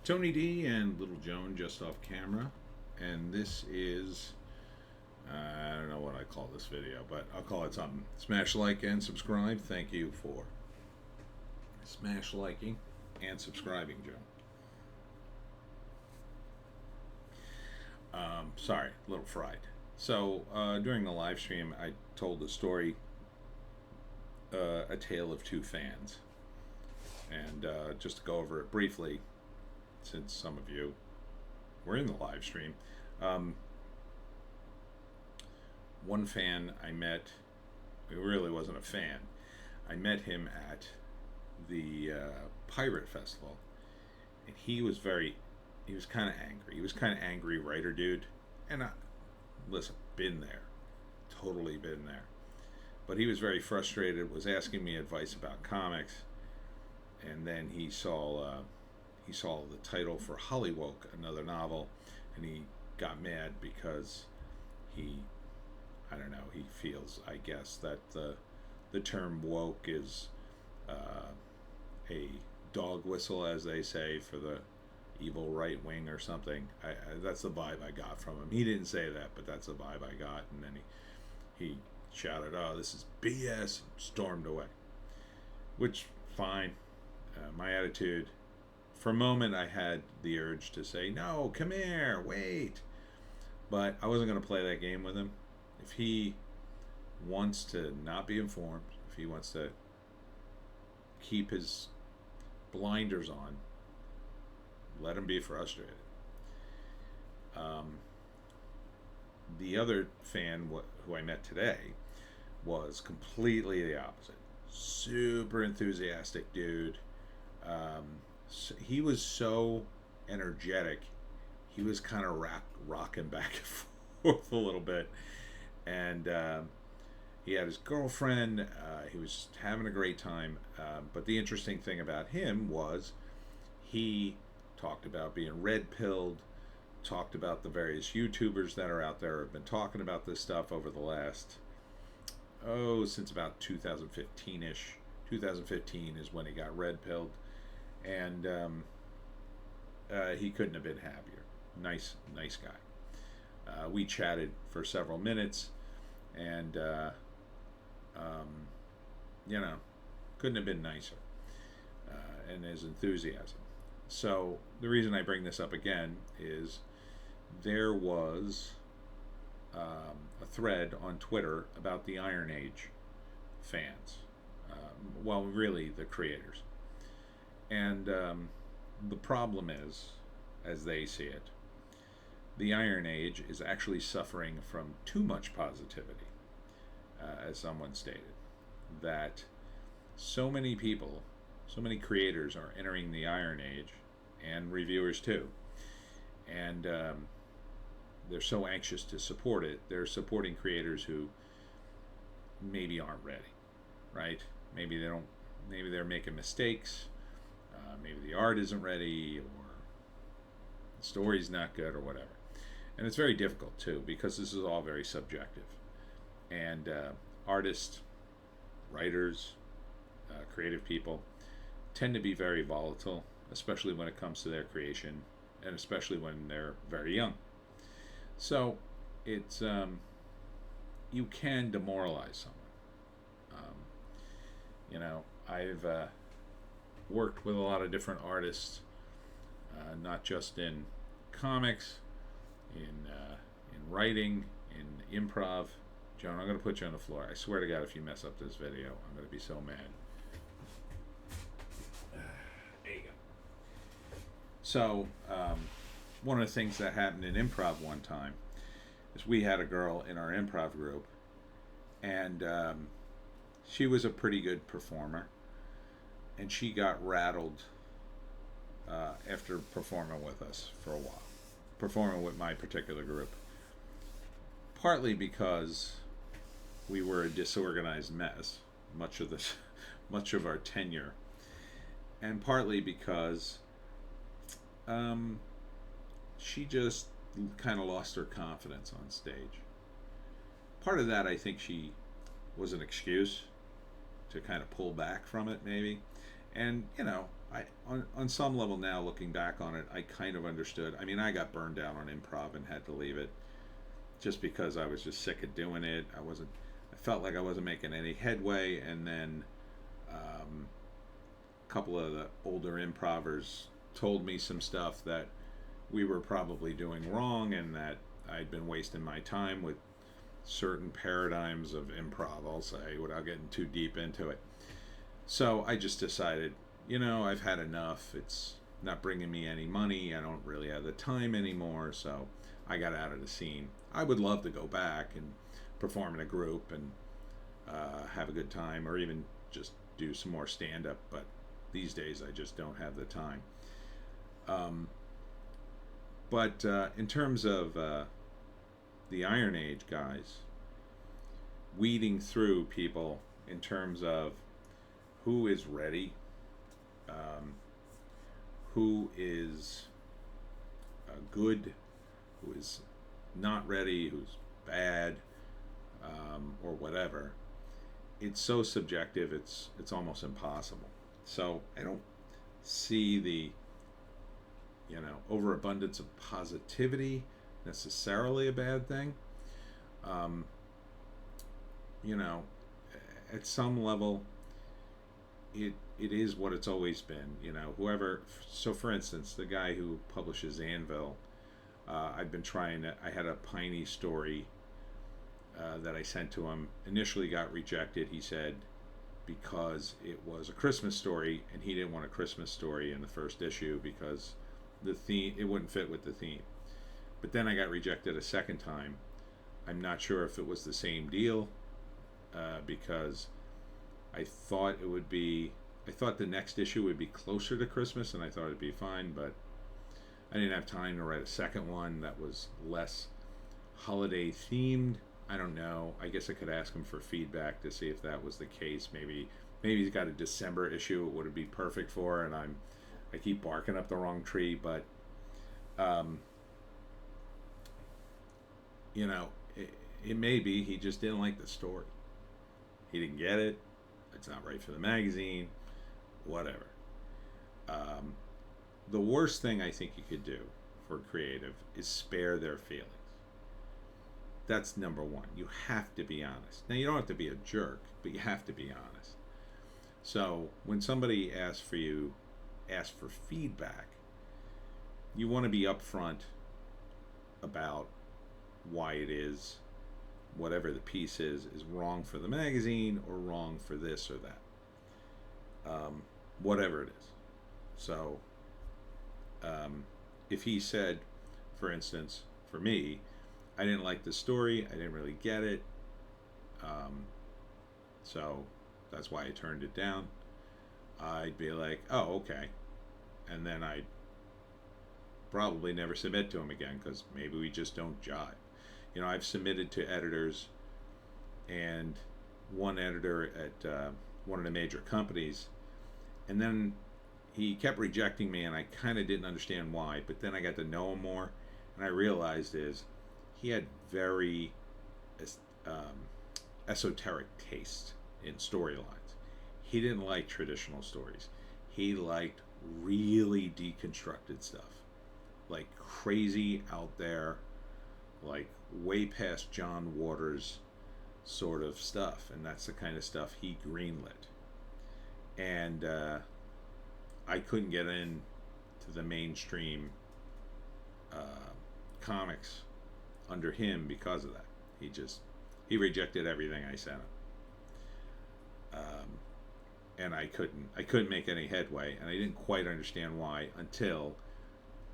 Tony D and Little Joan just off camera, and this is I don't know what I call this video, but I'll call it something. Smash like and subscribe. Thank you for smash liking and subscribing, Joe. Sorry, a little fried. So during the live stream, I told the story, A Tale of Two Fans, and just to go over it briefly, since some of you were in the live stream. One fan I met, it really wasn't a fan. I met him at the Pirate Festival, and he was kind of angry. He was kind of angry writer dude, and listen, been there, totally been there. But he was very frustrated, was asking me advice about comics, and then he saw the title for Hollywoke, another novel, and he got mad because he feels, I guess, that the term woke is a dog whistle, as they say, for the evil right wing or something. That's the vibe I got from him. He didn't say that, but that's the vibe I got. And then he shouted, "Oh, this is BS," and stormed away. Which, fine. My attitude, for a moment, I had the urge to say, "No, come here, wait." But I wasn't going to play that game with him. If he wants to not be informed, if he wants to keep his blinders on, let him be frustrated. The other fan who I met today was completely the opposite. Super enthusiastic dude. He was so energetic. He was kind of rocking back and forth a little bit. And he had his girlfriend. He was having a great time. But the interesting thing about him was he talked about being red-pilled, talked about the various YouTubers that are out there have been talking about this stuff over the last, since about 2015-ish. 2015 is when he got red-pilled. And he couldn't have been happier. Nice guy. We chatted for several minutes, and couldn't have been nicer. And his enthusiasm. So the reason I bring this up again is there was a thread on Twitter about the Iron Age fans. Really the creators. And the problem is, as they see it, the Iron Age is actually suffering from too much positivity, as someone stated. That so many people, so many creators are entering the Iron Age, and reviewers too. And they're so anxious to support it. They're supporting creators who maybe aren't ready, right? Maybe they're making mistakes. Maybe the art isn't ready, or the story's not good, or whatever. And it's very difficult too, because this is all very subjective. And artists, writers, creative people tend to be very volatile, especially when it comes to their creation, and especially when they're very young. So it's you can demoralize someone. I've worked with a lot of different artists, not just in comics, in writing, in improv. Joan, I'm going to put you on the floor. I swear to God, if you mess up this video, I'm going to be so mad. There you go. So, one of the things that happened in improv one time is we had a girl in our improv group, and she was a pretty good performer, and she got rattled after performing with us for a while, performing with my particular group, partly because we were a disorganized mess much of our tenure, and partly because she just kind of lost her confidence on stage. Part of that, I think, she was an excuse to kind of pull back from it, maybe. And on some level now, looking back on it, I kind of understood. I mean, I got burned out on improv and had to leave it just because I was just sick of doing it. I felt like I wasn't making any headway, and then a couple of the older improvers told me some stuff that we were probably doing wrong, and that I'd been wasting my time with certain paradigms of improv, I'll say, without getting too deep into it. So I just decided, I've had enough. It's not bringing me any money. I don't really have the time anymore, so I got out of the scene. I would love to go back and perform in a group and have a good time, or even just do some more stand-up, but these days I just don't have the time. But in terms of the Iron Age guys, weeding through people in terms of who is ready, who is good, who is not ready, who's bad, or whatever. It's so subjective. It's almost impossible. So I don't see the overabundance of positivity necessarily a bad thing. At some level, it is what it's always been. Whoever. So, for instance, the guy who publishes Anvil, I've been trying to. I had a Piney story that I sent to him. Initially, got rejected. He said because it was a Christmas story, and he didn't want a Christmas story in the first issue because the theme, it wouldn't fit with the theme. But then I got rejected a second time. I'm not sure if it was the same deal, because I thought the next issue would be closer to Christmas, and I thought it'd be fine, but I didn't have time to write a second one that was less holiday themed. I don't know. I guess I could ask him for feedback to see if that was the case. Maybe he's got a December issue it would be perfect for, and I keep barking up the wrong tree, but it may be he just didn't like the story. He didn't get it. It's not right for the magazine. Whatever. The worst thing I think you could do for creative is spare their feelings. That's number one. You have to be honest. Now, you don't have to be a jerk, but you have to be honest. So when somebody asks for feedback, you want to be upfront about why it is, whatever the piece is wrong for the magazine or wrong for this or that. Whatever it is. So if he said, for instance, for me, I didn't like the story, I didn't really get it, so that's why I turned it down, I'd be like, oh, okay. And then I'd probably never submit to him again, because maybe we just don't jive. I've submitted to editors, and one editor at one of the major companies, and then he kept rejecting me, and I kind of didn't understand why, but then I got to know him more, and I realized he had very esoteric taste in storylines. He didn't like traditional stories. He liked really deconstructed stuff, like crazy out there, like way past John Waters sort of stuff, and that's the kind of stuff he greenlit. And I couldn't get in to the mainstream comics under him because of that. He rejected everything I sent him, and I couldn't make any headway, and I didn't quite understand why until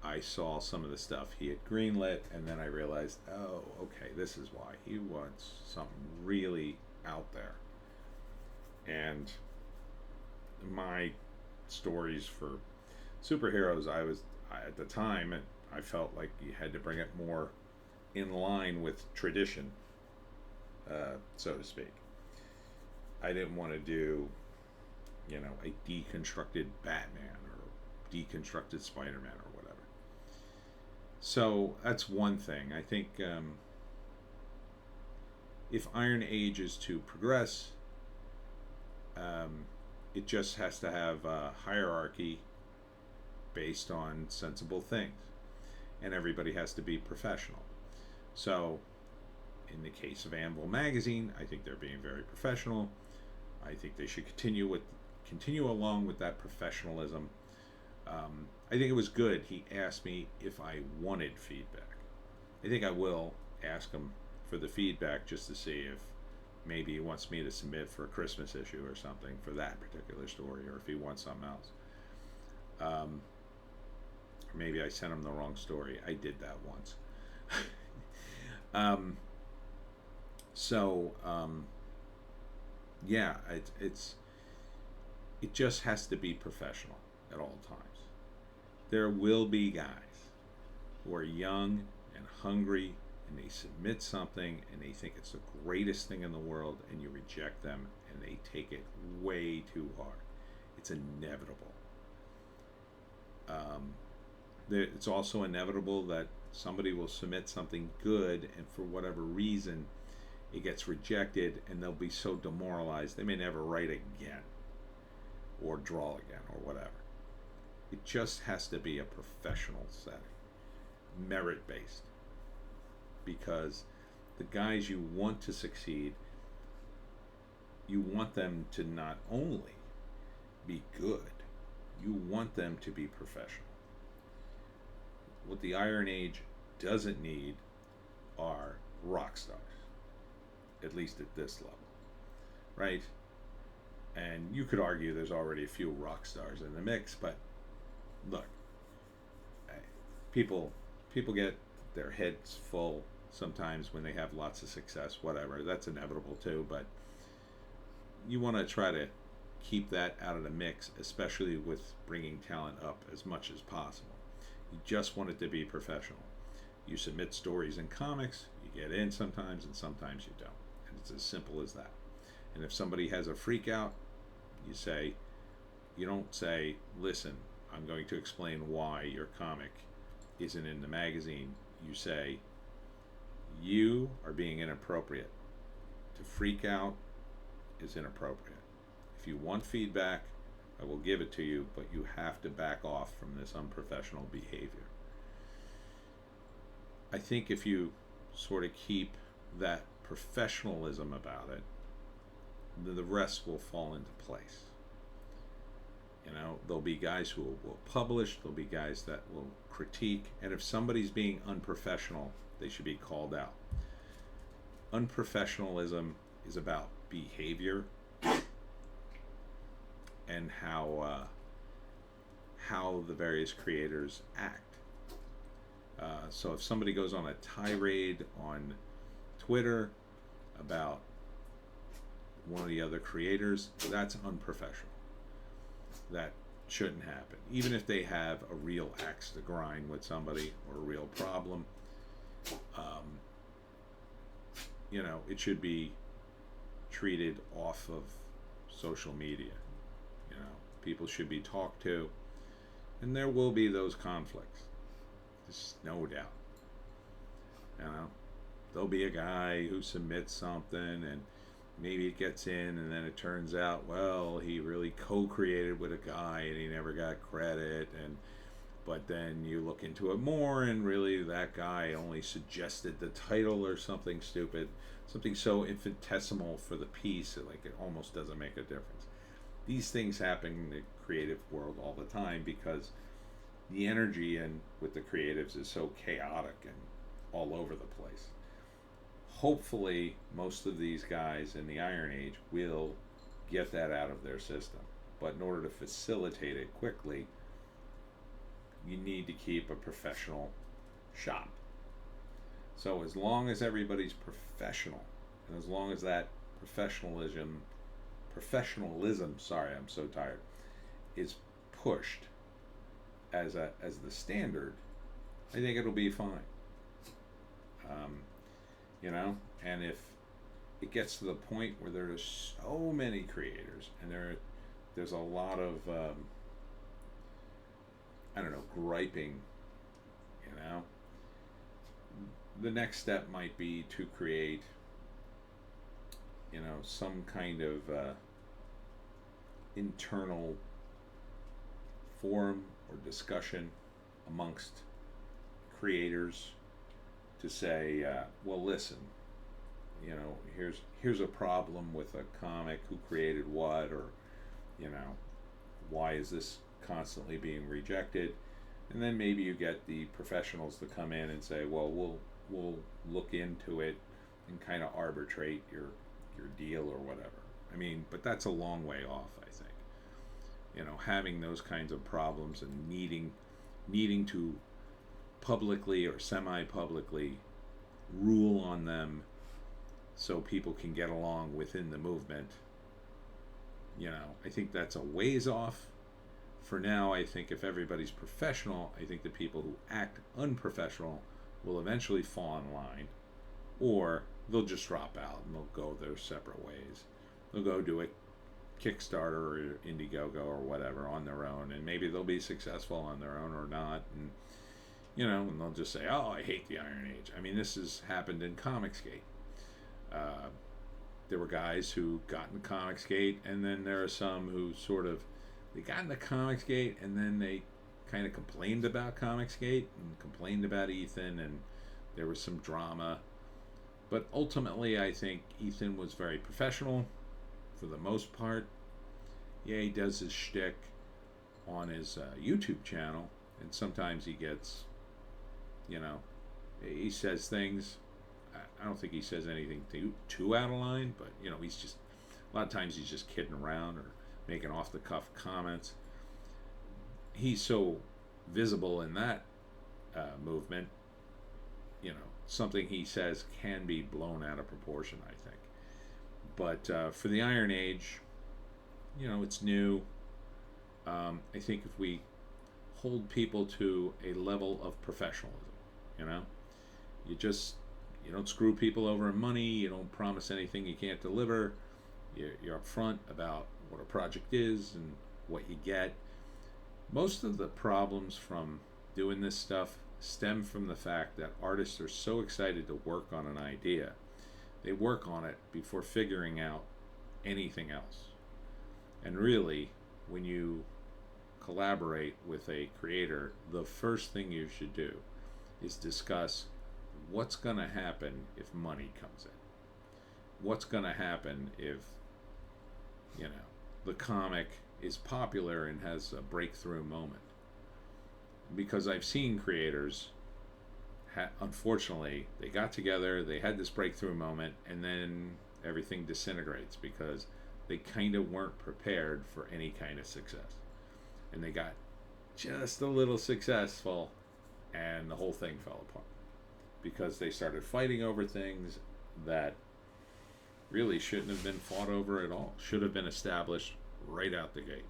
I saw some of the stuff he had greenlit, and then I realized, oh, okay, this is why. He wants something really out there. And my stories for superheroes, at the time, I felt like you had to bring it more in line with tradition, so to speak. I didn't want to do, a deconstructed Batman or deconstructed Spider-Man or whatever. So that's one thing. I think if Iron Age is to progress, it just has to have a hierarchy based on sensible things, and everybody has to be professional. So, in the case of Anvil Magazine, I think they're being very professional. I think they should continue along with that professionalism. I think it was good. He asked me if I wanted feedback. I think I will ask him for the feedback just to see if maybe he wants me to submit for a Christmas issue or something for that particular story, or if he wants something else. Or maybe I sent him the wrong story. I did that once. Yeah, it just has to be professional at all times. There will be guys who are young and hungry, and they submit something and they think it's the greatest thing in the world, and you reject them and they take it way too hard. It's inevitable. It's also inevitable that somebody will submit something good, and for whatever reason it gets rejected, and they'll be so demoralized they may never write again or draw again or whatever. It just has to be a professional setting, merit based, because the guys you want to succeed, you want them to not only be good, you want them to be professional. What the Iron Age doesn't need are rock stars, at least at this level, right? And you could argue there's already a few rock stars in the mix, but look, people get their heads full sometimes when they have lots of success, whatever. That's inevitable too, but you want to try to keep that out of the mix, especially with bringing talent up as much as possible. You just want it to be professional. You submit stories in comics, you get in sometimes, and sometimes you don't. And it's as simple as that. And if somebody has a freak out, you don't say, listen, I'm going to explain why your comic isn't in the magazine. You say, you are being inappropriate. To freak out is inappropriate. If you want feedback, I will give it to you, but you have to back off from this unprofessional behavior. I think if you sort of keep that professionalism about it, then the rest will fall into place. There'll be guys who will publish, there'll be guys that will critique, and if somebody's being unprofessional, they should be called out. Unprofessionalism is about behavior and how the various creators act. So if somebody goes on a tirade on Twitter about one of the other creators, that's unprofessional. That shouldn't happen. Even if they have a real axe to grind with somebody or a real problem, it should be treated off of social media. People should be talked to, and there will be those conflicts. There's no doubt. There'll be a guy who submits something, and maybe it gets in, and then it turns out, well, he really co-created with a guy, and he never got credit, but then you look into it more, and really that guy only suggested the title or something stupid, something so infinitesimal for the piece that it almost doesn't make a difference. These things happen in the creative world all the time because the energy with the creatives is so chaotic and all over the place. Hopefully, most of these guys in the Iron Age will get that out of their system. But in order to facilitate it quickly, you need to keep a professional shop. So as long as everybody's professional, and as long as that professionalism, sorry, I'm so tired, is pushed as the standard, I think it'll be fine. And if it gets to the point where there's so many creators and there's a lot of griping, the next step might be to create some kind of internal forum or discussion amongst creators to say, well, listen, here's a problem with a comic, who created what, or you know, why is this constantly being rejected? And then maybe you get the professionals to come in and say, well, we'll look into it and kind of arbitrate your deal or whatever. I mean, but that's a long way off, I think. Having those kinds of problems and needing to publicly or semi-publicly rule on them so people can get along within the movement. I think that's a ways off. For now, I think if everybody's professional, I think the people who act unprofessional will eventually fall in line, or they'll just drop out and they'll go their separate ways. They'll go do a Kickstarter or Indiegogo or whatever on their own, and maybe they'll be successful on their own or not, and and they'll just say, "Oh, I hate the Iron Age." I mean, this has happened in Comicsgate. There were guys who got into Comicsgate, and then there are some who they got into Comicsgate, and then they kind of complained about Comicsgate and complained about Ethan, and there was some drama. But ultimately, I think Ethan was very professional for the most part. Yeah, he does his shtick on his YouTube channel, and sometimes he gets, he says things. I don't think he says anything too out of line, but he's just, a lot of times he's just kidding around or making off the cuff comments. He's so visible in that movement, something he says can be blown out of proportion, I think. But for the Iron Age, it's new. I think if we hold people to a level of professionalism, you don't screw people over in money, you don't promise anything you can't deliver, you're upfront about what a project is and what you get. Most of the problems from doing this stuff stem from the fact that artists are so excited to work on an idea. They work on it before figuring out anything else. And really, when you collaborate with a creator, the first thing you should do is discuss what's going to happen if money comes in. What's going to happen if, the comic is popular and has a breakthrough moment. Because I've seen creators, unfortunately, they got together, they had this breakthrough moment, and then everything disintegrates because they kind of weren't prepared for any kind of success. And they got just a little successful, and the whole thing fell apart. Because they started fighting over things that really shouldn't have been fought over at all. Should have been established right out the gate.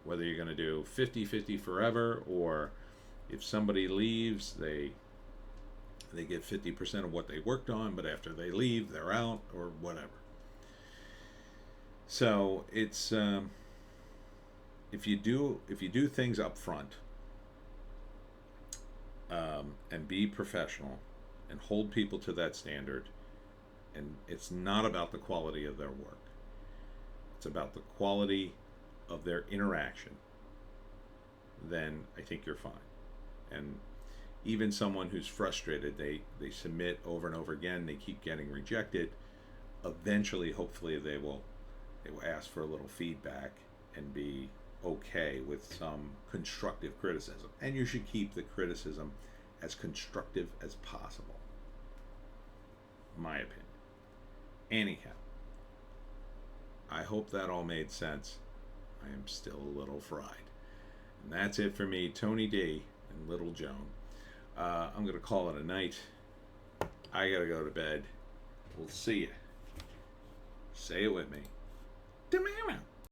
Whether you're going to do 50-50 forever, or if somebody leaves, they get 50% of what they worked on, but after they leave, they're out, or whatever. So it's if you do things up front, and be professional and hold people to that standard, and it's not about the quality of their work, it's about the quality of their interaction, then I think you're fine. And even someone who's frustrated, they submit over and over again, they keep getting rejected, eventually, hopefully, they will ask for a little feedback and be okay with some constructive criticism. And you should keep the criticism as constructive as possible, my opinion. Anyhow, I hope that all made sense. I am still a little fried. And that's it for me, Tony D and Little Joan. I'm going to call it a night. I got to go to bed. We'll see you. Say it with me. Tomorrow.